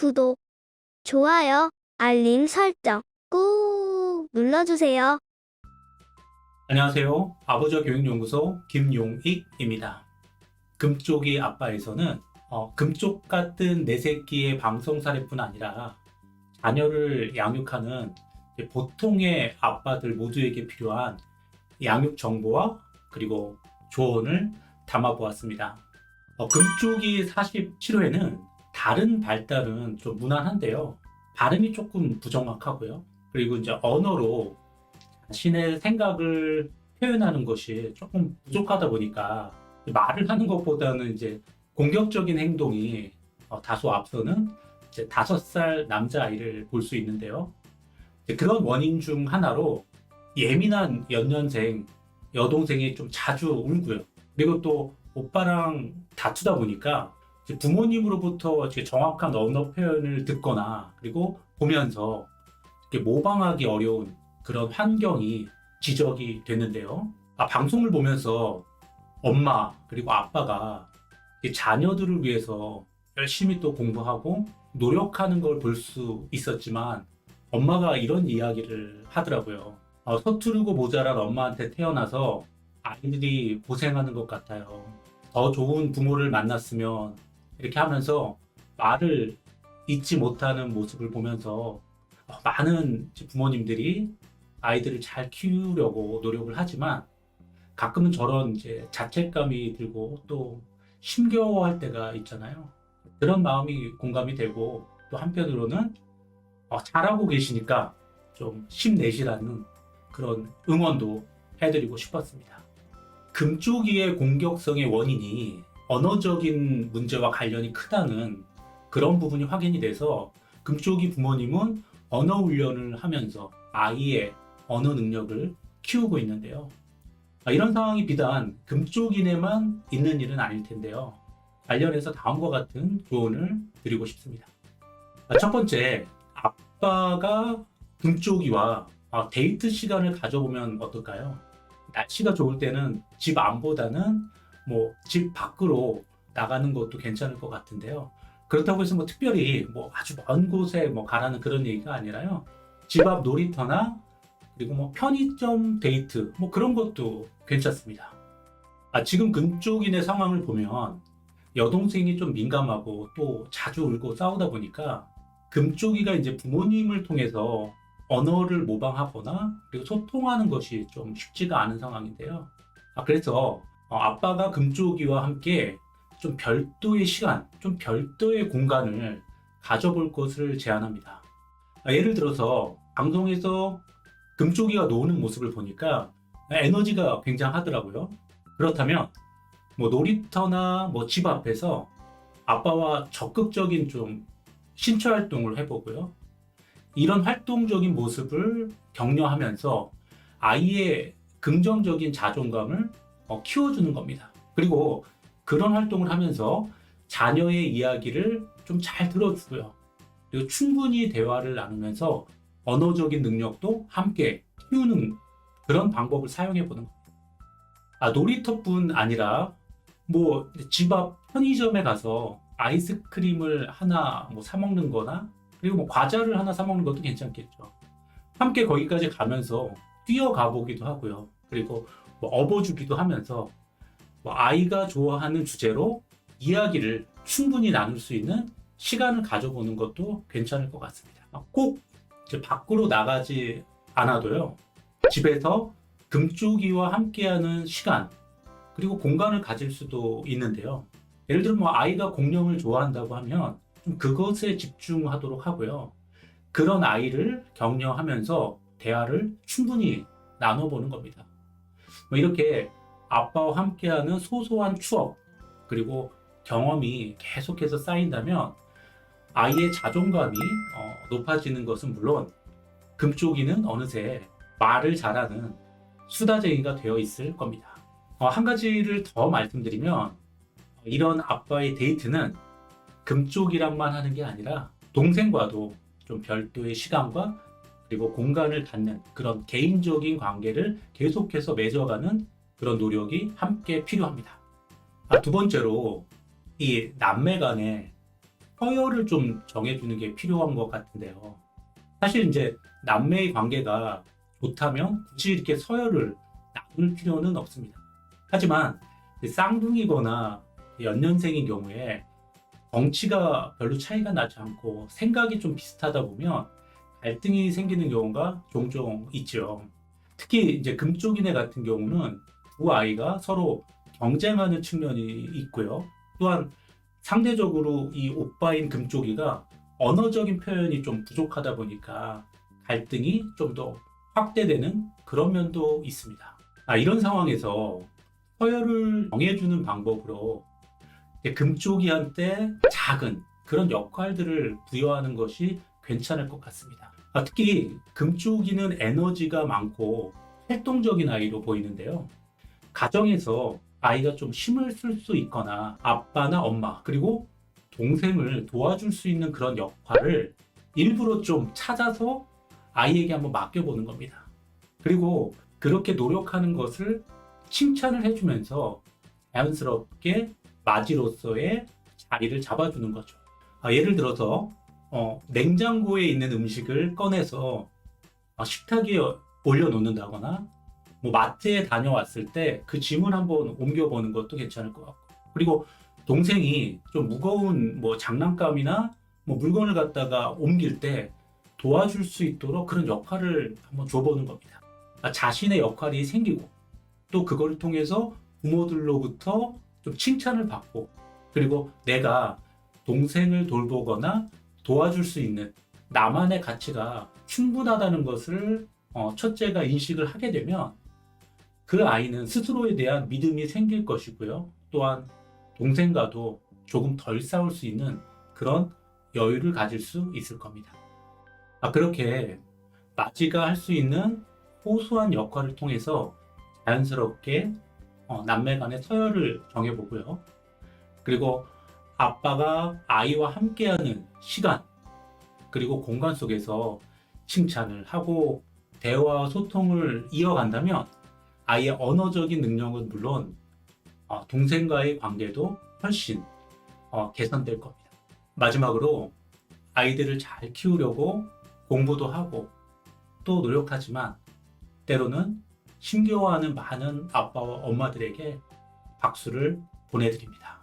구독, 좋아요, 알림 설정 꾹 눌러주세요. 안녕하세요. 아버지와 교육연구소 김용익입니다. 금쪽이 아빠에서는 금쪽 같은 내 새끼의 방송 사례뿐 아니라 자녀를 양육하는 보통의 아빠들 모두에게 필요한 양육 정보와 그리고 조언을 담아보았습니다. 금쪽이 47회는 다른 발달은 좀 무난한데요. 발음이 조금 부정확하고요. 그리고 이제 언어로 자신의 생각을 표현하는 것이 조금 부족하다 보니까 말을 하는 것보다는 이제 공격적인 행동이 다소 앞서는 이제 5살 남자아이를 볼 수 있는데요. 그런 원인 중 하나로 예민한 연년생 여동생이 좀 자주 울고요. 그리고 또 오빠랑 다투다 보니까 이제 부모님으로부터 정확한 언어 표현을 듣거나 그리고 보면서 이렇게 모방하기 어려운 그런 환경이 지적이 됐는데요. 방송을 보면서 엄마 그리고 아빠가 자녀들을 위해서 열심히 또 공부하고 노력하는 걸 볼 수 있었지만 엄마가 이런 이야기를 하더라고요. 서투르고 모자란 엄마한테 태어나서 아이들이 고생하는 것 같아요. 더 좋은 부모를 만났으면 이렇게 하면서 말을 잊지 못하는 모습을 보면서 많은 부모님들이 아이들을 잘 키우려고 노력을 하지만 가끔은 저런 이제 자책감이 들고 또 힘겨워할 때가 있잖아요. 그런 마음이 공감이 되고 또 한편으로는 잘하고 계시니까 좀 힘내시라는 그런 응원도 해드리고 싶었습니다. 금쪽이의 공격성의 원인이 언어적인 문제와 관련이 크다는 그런 부분이 확인이 돼서 금쪽이 부모님은 언어 훈련을 하면서 아이의 언어 능력을 키우고 있는데요. 이런 상황이 비단 금쪽인에만 있는 일은 아닐 텐데요. 관련해서 다음과 같은 조언을 드리고 싶습니다. 첫 번째, 아빠가 금쪽이와 데이트 시간을 가져보면 어떨까요? 날씨가 좋을 때는 집 안보다는 집 밖으로 나가는 것도 괜찮을 것 같은데요. 그렇다고 해서 특별히 아주 먼 곳에 가라는 그런 얘기가 아니라요. 집 앞 놀이터나 그리고 편의점 데이트 그런 것도 괜찮습니다. 지금 금쪽인의 상황을 보면 여동생이 좀 민감하고 또 자주 울고 싸우다 보니까 금쪽이가 이제 부모님을 통해서 언어를 모방하거나 그리고 소통하는 것이 좀 쉽지가 않은 상황인데요. 그래서 아빠가 금쪽이와 함께 좀 별도의 시간, 좀 별도의 공간을 가져볼 것을 제안합니다. 예를 들어서 방송에서 금쪽이가 노는 모습을 보니까 에너지가 굉장하더라고요. 그렇다면 놀이터나 집 앞에서 아빠와 적극적인 좀 신체 활동을 해보고요. 이런 활동적인 모습을 격려하면서 아이의 긍정적인 자존감을 키워주는 겁니다. 그리고 그런 활동을 하면서 자녀의 이야기를 좀 잘 들어주고요. 그리고 충분히 대화를 나누면서 언어적인 능력도 함께 키우는 그런 방법을 사용해 보는 겁니다. 놀이터뿐 아니라 집 앞 편의점에 가서 아이스크림을 하나 사 먹는 거나 그리고 과자를 하나 사 먹는 것도 괜찮겠죠. 함께 거기까지 가면서 뛰어가 보기도 하고요. 그리고 업어주기도 하면서 아이가 좋아하는 주제로 이야기를 충분히 나눌 수 있는 시간을 가져보는 것도 괜찮을 것 같습니다. 꼭 이제 밖으로 나가지 않아도요. 집에서 금쪽이와 함께하는 시간 그리고 공간을 가질 수도 있는데요. 예를 들면 아이가 공룡을 좋아한다고 하면 좀 그것에 집중하도록 하고요. 그런 아이를 격려하면서 대화를 충분히 나눠보는 겁니다. 이렇게 아빠와 함께하는 소소한 추억 그리고 경험이 계속해서 쌓인다면 아이의 자존감이 높아지는 것은 물론 금쪽이는 어느새 말을 잘하는 수다쟁이가 되어 있을 겁니다. 한 가지를 더 말씀드리면 이런 아빠의 데이트는 금쪽이랑만 하는 게 아니라 동생과도 좀 별도의 시간과 그리고 공간을 갖는 그런 개인적인 관계를 계속해서 맺어가는 그런 노력이 함께 필요합니다. 두 번째로 이 남매 간의 서열을 좀 정해주는 게 필요한 것 같은데요. 사실 이제 남매의 관계가 좋다면 굳이 이렇게 서열을 나눌 필요는 없습니다. 하지만 쌍둥이거나 연년생인 경우에 덩치가 별로 차이가 나지 않고 생각이 좀 비슷하다 보면 갈등이 생기는 경우가 종종 있죠. 특히 이제 금쪽이네 같은 경우는 두 아이가 서로 경쟁하는 측면이 있고요. 또한 상대적으로 이 오빠인 금쪽이가 언어적인 표현이 좀 부족하다 보니까 갈등이 좀 더 확대되는 그런 면도 있습니다. 이런 상황에서 서열을 정해주는 방법으로 금쪽이한테 작은 그런 역할들을 부여하는 것이 괜찮을 것 같습니다. 특히 금쪽이는 에너지가 많고 활동적인 아이로 보이는데요. 가정에서 아이가 좀 힘을 쓸 수 있거나 아빠나 엄마 그리고 동생을 도와줄 수 있는 그런 역할을 일부러 좀 찾아서 아이에게 한번 맡겨보는 겁니다. 그리고 그렇게 노력하는 것을 칭찬을 해주면서 자연스럽게 맞이로서의 자리를 잡아주는 거죠. 예를 들어서 냉장고에 있는 음식을 꺼내서 식탁에 올려놓는다거나 뭐 마트에 다녀왔을 때 그 짐을 한번 옮겨보는 것도 괜찮을 것 같고, 그리고 동생이 좀 무거운 뭐 장난감이나 뭐 물건을 갖다가 옮길 때 도와줄 수 있도록 그런 역할을 한번 줘보는 겁니다. 자신의 역할이 생기고 또 그걸 통해서 부모들로부터 좀 칭찬을 받고, 그리고 내가 동생을 돌보거나 도와줄 수 있는 나만의 가치가 충분하다는 것을 첫째가 인식을 하게 되면 그 아이는 스스로에 대한 믿음이 생길 것이고요. 또한 동생과도 조금 덜 싸울 수 있는 그런 여유를 가질 수 있을 겁니다. 그렇게 마지가 할 수 있는 소소한 역할을 통해서 자연스럽게 남매 간의 서열을 정해보고요. 그리고 아빠가 아이와 함께하는 시간 그리고 공간 속에서 칭찬을 하고 대화와 소통을 이어간다면 아이의 언어적인 능력은 물론 동생과의 관계도 훨씬 개선될 겁니다. 마지막으로 아이들을 잘 키우려고 공부도 하고 또 노력하지만 때로는 힘겨워하는 많은 아빠와 엄마들에게 박수를 보내드립니다.